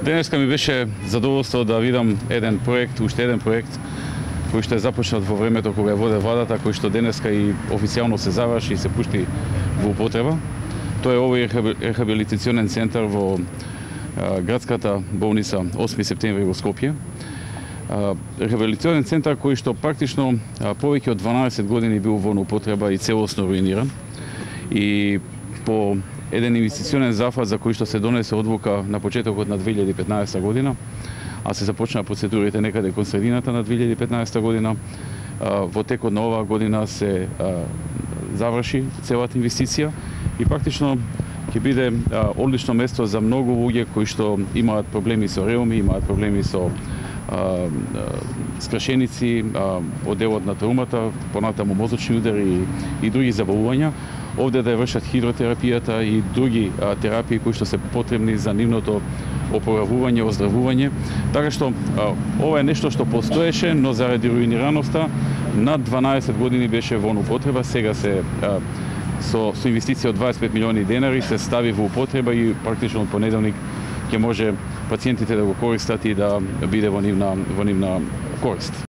Денеска ми беше задоволство да видам уште еден проект кој што е започнат во времето кога ја воде владата, кој што денеска и официјално се заврши и се пушти во употреба. Тоа е овој рехабилитационен центар во градската болница 8 септември во Скопје. Рехабилитационен центар кој што практично повеќе од 12 години бил во употреба и целосно руиниран. И по еден инвестиционен зафат за кој што се донесе одлука на почетокот на 2015 година, а се започна процедурите некаде кон средината на 2015 година. Во текот на оваа година се заврши целата инвестиција и практично ќе биде одлично место за многу луѓе кои што имаат проблеми со реуми, имаат проблеми со скрашеници, одделот на траумата, понатаму мозочни удари и други заболувања. Овде да ја вршат хидротерапијата и други терапии кои што се потребни за нивното оправување, оздравување. Така што ова е нешто што постоеше, но заради руинираноста над 12 години беше во употреба. Сега се со инвестиција од 25 милиони денари се стави во употреба и практично од понеделник ќе може пациентите да го користат и да биде во нивна корист.